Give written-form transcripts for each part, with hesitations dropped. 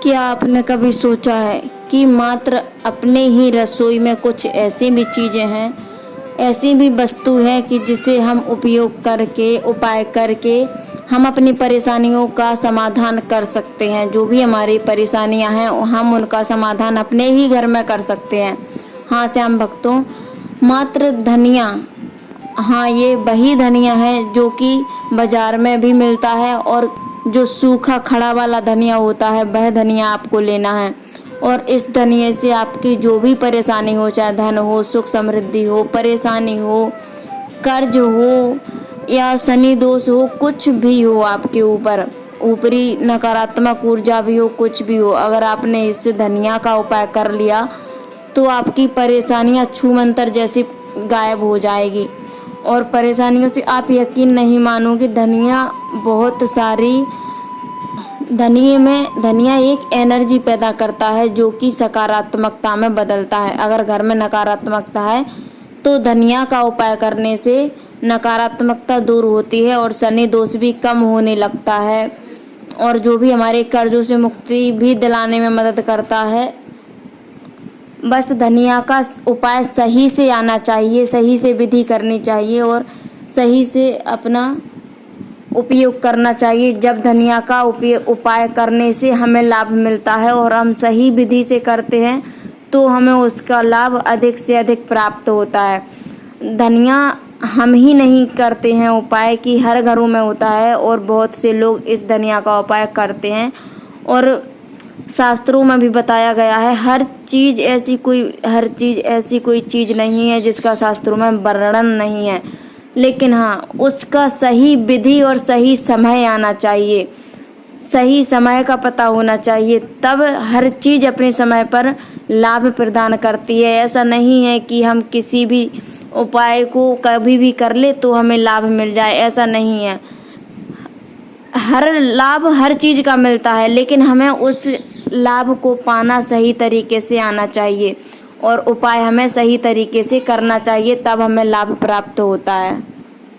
क्या आपने कभी सोचा है कि मात्र अपने ही रसोई में कुछ ऐसी भी चीज़ें हैं, ऐसी भी वस्तु है कि जिसे हम उपयोग करके, उपाय करके हम अपनी परेशानियों का समाधान कर सकते हैं। जो भी हमारी परेशानियां हैं हम उनका समाधान अपने ही घर में कर सकते हैं। हाँ श्याम भक्तों, मात्र धनिया, हाँ ये वही धनिया है जो कि बाजार में भी मिलता है, और जो सूखा खड़ा वाला धनिया होता है वह धनिया आपको लेना है। और इस धनिये से आपकी जो भी परेशानी हो, चाहे धन हो, सुख समृद्धि हो, परेशानी हो, कर्ज हो या शनि दोष हो, कुछ भी हो आपके ऊपर, ऊपरी नकारात्मक ऊर्जा भी हो, कुछ भी हो, अगर आपने इस धनिया का उपाय कर लिया तो आपकी परेशानियां छूमंतर जैसी गायब हो जाएगी। और परेशानियों से आप यकीन नहीं मानोगे, धनिया एक एनर्जी पैदा करता है जो कि सकारात्मकता में बदलता है। अगर घर में नकारात्मकता है तो धनिया का उपाय करने से नकारात्मकता दूर होती है और शनि दोष भी कम होने लगता है, और जो भी हमारे कर्जों से मुक्ति भी दिलाने में मदद करता है। बस धनिया का उपाय सही से आना चाहिए, सही से विधि करनी चाहिए और सही से अपना उपयोग करना चाहिए। जब धनिया का उपाय करने से हमें लाभ मिलता है और हम सही विधि से करते हैं तो हमें उसका लाभ अधिक से अधिक प्राप्त होता है। धनिया हम ही नहीं करते हैं उपाय, की हर घरों में होता है और बहुत से लोग इस धनिया का उपाय करते हैं। और शास्त्रों में भी बताया गया है, हर चीज़ ऐसी कोई चीज़ नहीं है जिसका शास्त्रों में वर्णन नहीं है, लेकिन हाँ उसका सही विधि और सही समय आना चाहिए, सही समय का पता होना चाहिए, तब हर चीज़ अपने समय पर लाभ प्रदान करती है। ऐसा नहीं है कि हम किसी भी उपाय को कभी भी कर ले तो हमें लाभ मिल जाए, ऐसा नहीं है। हर लाभ हर चीज़ का मिलता है, लेकिन हमें उस लाभ को पाना सही तरीके से आना चाहिए और उपाय हमें सही तरीके से करना चाहिए, तब हमें लाभ प्राप्त होता है।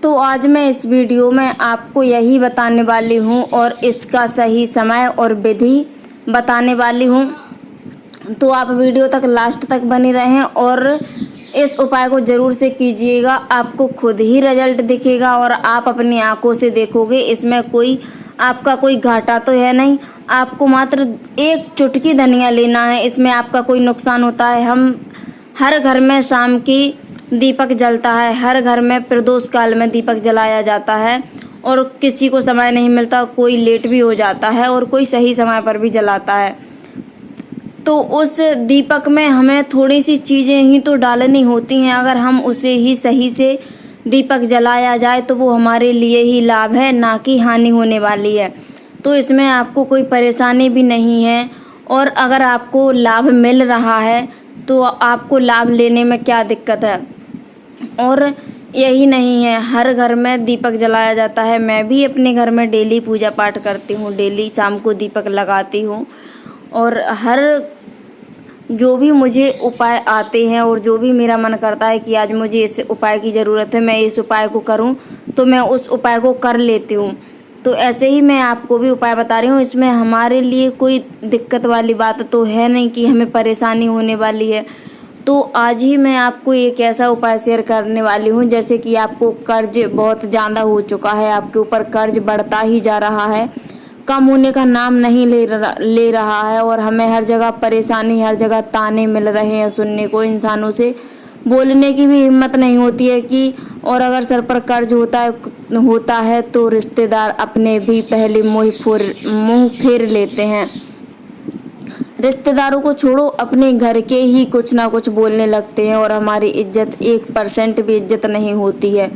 तो आज मैं इस वीडियो में आपको यही बताने वाली हूँ और इसका सही समय और विधि बताने वाली हूँ। तो आप वीडियो तक लास्ट तक बने रहें और इस उपाय को ज़रूर से कीजिएगा, आपको खुद ही रिजल्ट दिखेगा और आप अपनी आंखों से देखोगे। इसमें आपका कोई घाटा तो है नहीं, आपको मात्र एक चुटकी धनिया लेना है, इसमें आपका कोई नुकसान होता है। हम हर घर में शाम की दीपक जलता है, हर घर में प्रदोष काल में दीपक जलाया जाता है और किसी को समय नहीं मिलता, कोई लेट भी हो जाता है और कोई सही समय पर भी जलाता है। तो उस दीपक में हमें थोड़ी सी चीज़ें ही तो डालनी होती हैं, अगर हम उसे ही सही से दीपक जलाया जाए तो वो हमारे लिए ही लाभ है, ना कि हानि होने वाली है। तो इसमें आपको कोई परेशानी भी नहीं है, और अगर आपको लाभ मिल रहा है तो आपको लाभ लेने में क्या दिक्कत है। और यही नहीं है, हर घर में दीपक जलाया जाता है। मैं भी अपने घर में डेली पूजा पाठ करती हूँ, डेली शाम को दीपक लगाती हूँ, और हर जो भी मुझे उपाय आते हैं और जो भी मेरा मन करता है कि आज मुझे इस उपाय की ज़रूरत है, मैं इस उपाय को करूं, तो मैं उस उपाय को कर लेती हूं। तो ऐसे ही मैं आपको भी उपाय बता रही हूं, इसमें हमारे लिए कोई दिक्कत वाली बात तो है नहीं कि हमें परेशानी होने वाली है। तो आज ही मैं आपको एक ऐसा उपाय शेयर करने वाली हूँ, जैसे कि आपको कर्ज बहुत ज़्यादा हो चुका है, आपके ऊपर कर्ज बढ़ता ही जा रहा है, कम होने का नाम नहीं ले रहा है, और हमें हर जगह परेशानी, हर जगह ताने मिल रहे हैं सुनने को, इंसानों से बोलने की भी हिम्मत नहीं होती है कि, और अगर सर पर कर्ज होता है तो रिश्तेदार अपने भी पहले मुँह फेर लेते हैं। रिश्तेदारों को छोड़ो, अपने घर के ही कुछ ना कुछ बोलने लगते हैं और हमारी इज्जत 1% भी इज्जत नहीं होती है।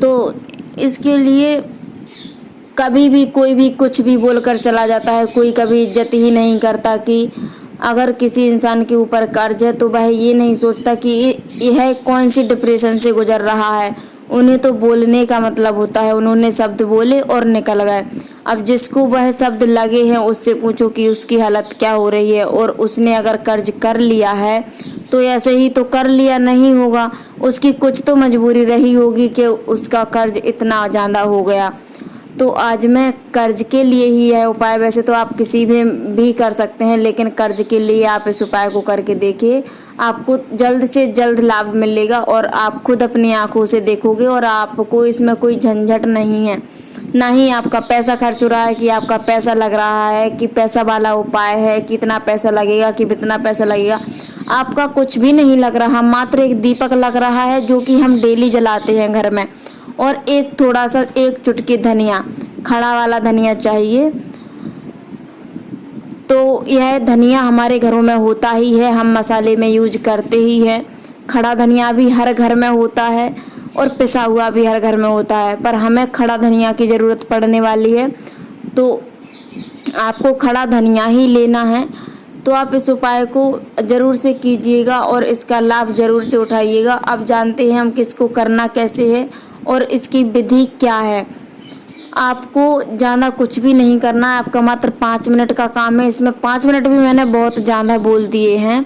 तो इसके लिए कभी भी कोई भी कुछ भी बोलकर चला जाता है, कोई कभी इज्जत ही नहीं करता। कि अगर किसी इंसान के ऊपर कर्ज है तो वह ये नहीं सोचता कि यह कौन सी डिप्रेशन से गुजर रहा है, उन्हें तो बोलने का मतलब होता है, उन्होंने शब्द बोले और निकल गए। अब जिसको वह शब्द लगे हैं उससे पूछो कि उसकी हालत क्या हो रही है, और उसने अगर कर्ज कर लिया है तो ऐसे ही तो कर लिया नहीं होगा, उसकी कुछ तो मजबूरी रही होगी कि उसका कर्ज इतना ज़्यादा हो गया। तो आज मैं कर्ज के लिए ही यह उपाय, वैसे तो आप किसी भी कर सकते हैं, लेकिन कर्ज के लिए आप इस उपाय को करके देखिए। आपको जल्द से जल्द लाभ मिलेगा और आप खुद अपनी आंखों से देखोगे और आपको इसमें कोई झंझट नहीं है, ना ही आपका पैसा खर्च हो रहा है कि आपका पैसा लग रहा है कि पैसा वाला उपाय है, कितना पैसा लगेगा कि कितना पैसा लगेगा। आपका कुछ भी नहीं लग रहा, मात्र एक दीपक लग रहा है जो कि हम डेली जलाते हैं घर में, और एक थोड़ा सा एक चुटकी धनिया, खड़ा वाला धनिया चाहिए। तो यह धनिया हमारे घरों में होता ही है, हम मसाले में यूज करते ही हैं। खड़ा धनिया भी हर घर में होता है और पिसा हुआ भी हर घर में होता है, पर हमें खड़ा धनिया की ज़रूरत पड़ने वाली है, तो आपको खड़ा धनिया ही लेना है। तो आप इस उपाय को ज़रूर से कीजिएगा और इसका लाभ ज़रूर से उठाइएगा। अब जानते हैं हम किसको करना कैसे है और इसकी विधि क्या है। आपको ज़्यादा कुछ भी नहीं करना है, आपका मात्र 5 मिनट का काम है। इसमें 5 मिनट भी मैंने बहुत ज़्यादा बोल दिए हैं,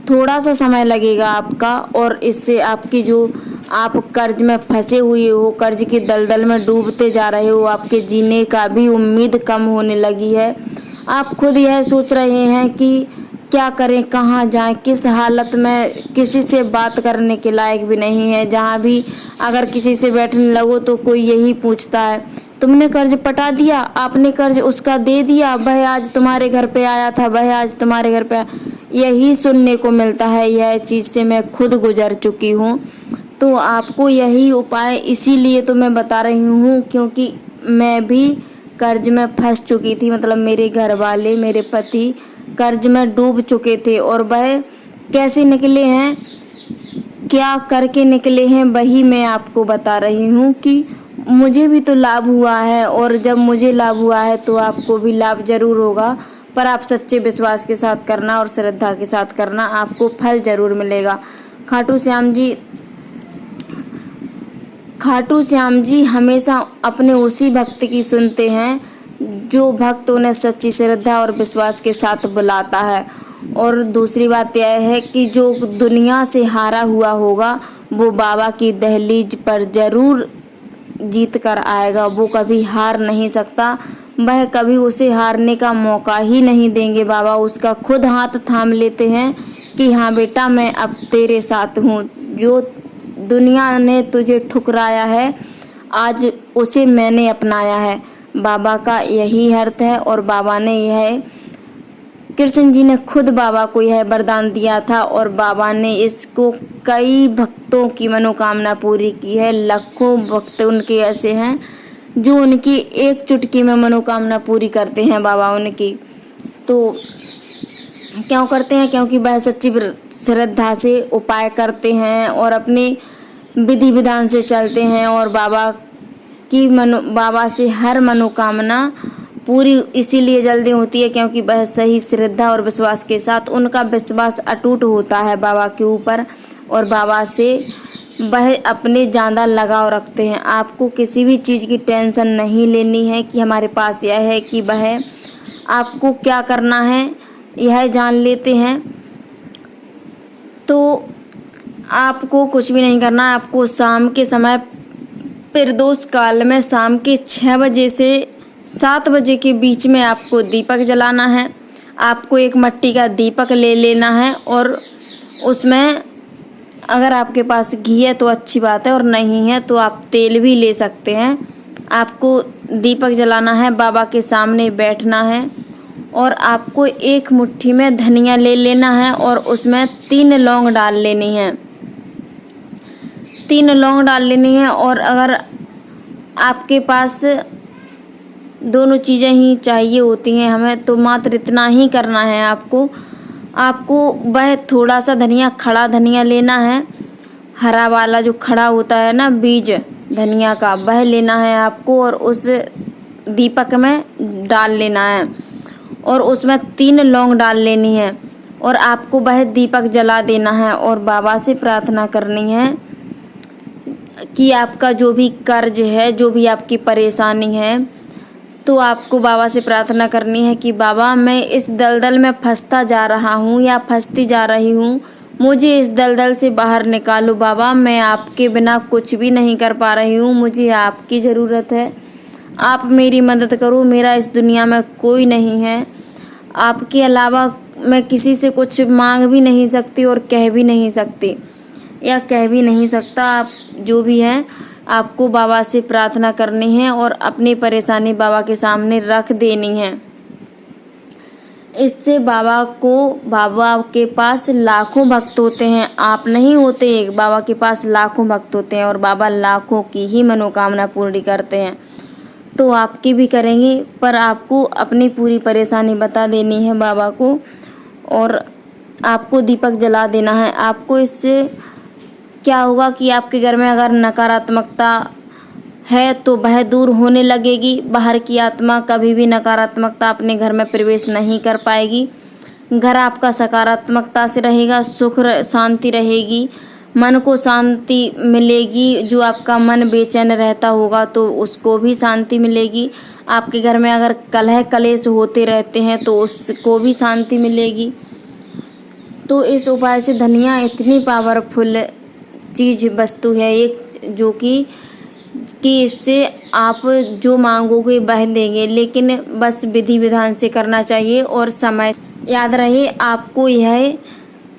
थोड़ा सा समय लगेगा आपका, और इससे आपकी जो आप कर्ज में फंसे हुए हो, कर्ज की दलदल में डूबते जा रहे हो, आपके जीने का भी उम्मीद कम होने लगी है। आप खुद यह सोच रहे हैं कि क्या करें, कहाँ जाएं, किस हालत में, किसी से बात करने के लायक भी नहीं है। जहाँ भी अगर किसी से बैठने लगो तो कोई यही पूछता है, तुमने कर्ज पटा दिया, आपने कर्ज उसका दे दिया, वह आज तुम्हारे घर पे आया था, वह आज तुम्हारे घर पे यही सुनने को मिलता है। यह चीज़ से मैं खुद गुजर चुकी हूँ। तो आपको यही उपाय इसीलिए तो मैं बता रही हूँ क्योंकि मैं भी कर्ज में फंस चुकी थी, मतलब मेरे घर वाले, मेरे पति कर्ज में डूब चुके थे, और वह कैसे निकले हैं, क्या करके निकले हैं, वही मैं आपको बता रही हूँ कि मुझे भी तो लाभ हुआ है, और जब मुझे लाभ हुआ है तो आपको भी लाभ ज़रूर होगा। पर आप सच्चे विश्वास के साथ करना और श्रद्धा के साथ करना, आपको फल ज़रूर मिलेगा। खाटू श्याम जी हमेशा अपने उसी भक्त की सुनते हैं जो भक्त उन्हें सच्ची श्रद्धा और विश्वास के साथ बुलाता है। और दूसरी बात यह है कि जो दुनिया से हारा हुआ होगा वो बाबा की दहलीज पर ज़रूर जीत कर आएगा। वो कभी हार नहीं सकता, वह कभी उसे हारने का मौका ही नहीं देंगे। बाबा उसका खुद हाथ थाम लेते हैं कि हाँ बेटा, मैं अब तेरे साथ हूँ। जो दुनिया ने तुझे ठुकराया है, आज उसे मैंने अपनाया है। बाबा का यही अर्थ है, और बाबा ने यह, कृष्ण जी ने खुद बाबा को यह वरदान दिया था, और बाबा ने इसको कई भक्तों की मनोकामना पूरी की है। लाखों भक्त उनके ऐसे हैं जो उनकी एक चुटकी में मनोकामना पूरी करते हैं बाबा उनकी। तो क्यों करते हैं? क्योंकि वह सच्ची श्रद्धा से उपाय करते हैं और अपने विधि विधान से चलते हैं, और बाबा से हर मनोकामना पूरी इसीलिए जल्दी होती है क्योंकि वह सही श्रद्धा और विश्वास के साथ, उनका विश्वास अटूट होता है बाबा के ऊपर, और बाबा से वह अपने ज़्यादा लगाव रखते हैं। आपको किसी भी चीज़ की टेंशन नहीं लेनी है कि हमारे पास यह है कि वह, आपको क्या करना है यह जान लेते हैं। तो आपको कुछ भी नहीं करना है। आपको शाम के समय प्रदोष काल में शाम के 6 बजे से 7 बजे के बीच में आपको दीपक जलाना है। आपको एक मिट्टी का दीपक ले लेना है, और उसमें अगर आपके पास घी है तो अच्छी बात है, और नहीं है तो आप तेल भी ले सकते हैं। आपको दीपक जलाना है, बाबा के सामने बैठना है, और आपको एक मुट्ठी में धनिया ले लेना है और उसमें 3 लौंग डाल लेनी है। 3 लौंग डाल लेनी है, और अगर आपके पास दोनों चीज़ें ही चाहिए होती हैं हमें, तो मात्र इतना ही करना है। आपको वह थोड़ा सा धनिया, खड़ा धनिया लेना है, हरा वाला जो खड़ा होता है ना बीज धनिया का, वह लेना है आपको, और उस दीपक में डाल लेना है, और उसमें 3 लौंग डाल लेनी है, और आपको वह दीपक जला देना है, और बाबा से प्रार्थना करनी है कि आपका जो भी कर्ज है, जो भी आपकी परेशानी है, तो आपको बाबा से प्रार्थना करनी है कि बाबा, मैं इस दलदल में फंसता जा रहा हूँ या फंसती जा रही हूँ, मुझे इस दलदल से बाहर निकालो बाबा। मैं आपके बिना कुछ भी नहीं कर पा रही हूँ, मुझे आपकी ज़रूरत है। आप मेरी मदद करो, मेरा इस दुनिया में कोई नहीं है। आपके अलावा मैं किसी से कुछ मांग भी नहीं सकती और कह भी नहीं सकती या कह भी नहीं सकता। आप जो भी है आपको बाबा से प्रार्थना करनी है और अपनी परेशानी बाबा के सामने रख देनी है। इससे बाबा के पास लाखों भक्त होते हैं, आप नहीं होते एक, बाबा के पास लाखों भक्त होते हैं और बाबा लाखों की ही मनोकामना पूरी करते हैं। तो आपकी भी करेंगे, पर आपको अपनी पूरी परेशानी बता देनी है बाबा को और आपको दीपक जला देना है। आपको इससे क्या होगा कि आपके घर में अगर नकारात्मकता है तो वह दूर होने लगेगी। बाहर की आत्मा कभी भी नकारात्मकता अपने घर में प्रवेश नहीं कर पाएगी। घर आपका सकारात्मकता से रहेगा, सुख शांति रहेगी, मन को शांति मिलेगी। जो आपका मन बेचैन रहता होगा तो उसको भी शांति मिलेगी। आपके घर में अगर कलह कलेश होते रहते हैं तो उसको भी शांति मिलेगी। तो इस उपाय से धनिया इतनी पावरफुल चीज़ वस्तु है एक, जो कि इससे आप जो मांगोगे वह देंगे, लेकिन बस विधि विधान से करना चाहिए और समय याद रहे आपको यह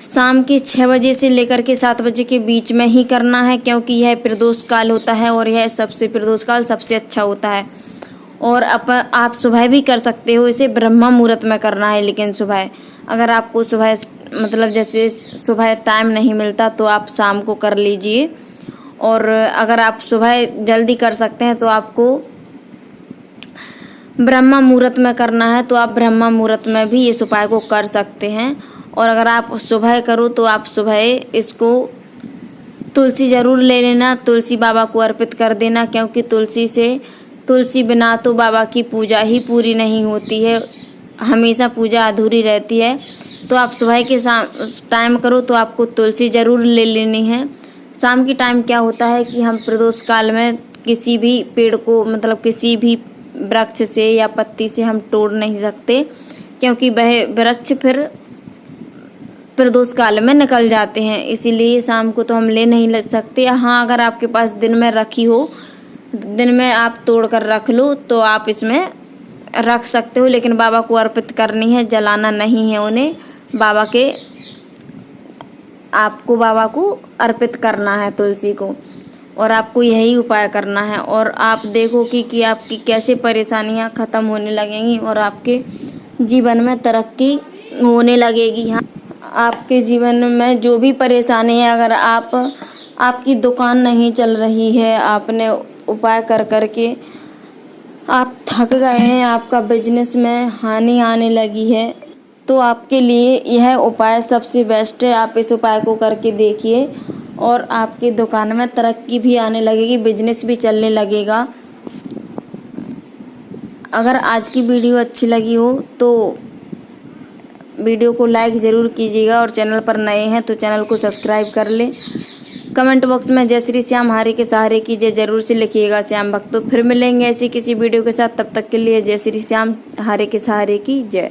शाम के 6 बजे से लेकर के 7 बजे के बीच में ही करना है, क्योंकि यह प्रदोष काल होता है और यह प्रदोष काल सबसे अच्छा होता है। और आप सुबह भी कर सकते हो, इसे ब्रह्म मुहूर्त में करना है। लेकिन सुबह अगर आपको सुबह मतलब जैसे सुबह टाइम नहीं मिलता तो आप शाम को कर लीजिए, और अगर आप सुबह जल्दी कर सकते हैं तो आपको ब्रह्म मुहूर्त में करना है, तो आप ब्रह्म मुहूर्त में भी इस उपाय को कर सकते हैं। और अगर आप सुबह करो तो आप सुबह इसको तुलसी ज़रूर ले लेना, तुलसी बाबा को अर्पित कर देना, क्योंकि तुलसी बिना तो बाबा की पूजा ही पूरी नहीं होती है, हमेशा पूजा अधूरी रहती है। तो आप सुबह के टाइम करो तो आपको तुलसी ज़रूर ले लेनी है। शाम की टाइम क्या होता है कि हम प्रदोष काल में किसी भी पेड़ को मतलब किसी भी वृक्ष से या पत्ती से हम तोड़ नहीं सकते, क्योंकि वह वृक्ष फिर प्रदोष काल में निकल जाते हैं, इसीलिए शाम को तो हम ले नहीं सकते। हाँ, अगर आपके पास दिन में रखी हो, दिन में आप तोड़ कर रख लो तो आप इसमें रख सकते हो, लेकिन बाबा को अर्पित करनी है, जलाना नहीं है उन्हें। आपको बाबा को अर्पित करना है तुलसी को, और आपको यही उपाय करना है। और आप देखो कि आपकी कैसे परेशानियां ख़त्म होने लगेंगी और आपके जीवन में तरक्की होने लगेगी। हाँ, आपके जीवन में जो भी परेशानी है, अगर आपकी दुकान नहीं चल रही है, आपने उपाय कर के आप थक गए हैं, आपका बिजनेस में हानि आने लगी है, तो आपके लिए यह उपाय सबसे बेस्ट है। आप इस उपाय को करके देखिए और आपकी दुकान में तरक्की भी आने लगेगी, बिजनेस भी चलने लगेगा। अगर आज की वीडियो अच्छी लगी हो तो वीडियो को लाइक ज़रूर कीजिएगा, और चैनल पर नए हैं तो चैनल को सब्सक्राइब कर ले। कमेंट बॉक्स में जय श्री श्याम हारे के सहारे की जय जरूर से लिखिएगा श्याम भक्तों। फिर मिलेंगे ऐसी किसी वीडियो के साथ, तब तक के लिए जय श्री श्याम हारे के सहारे की जय।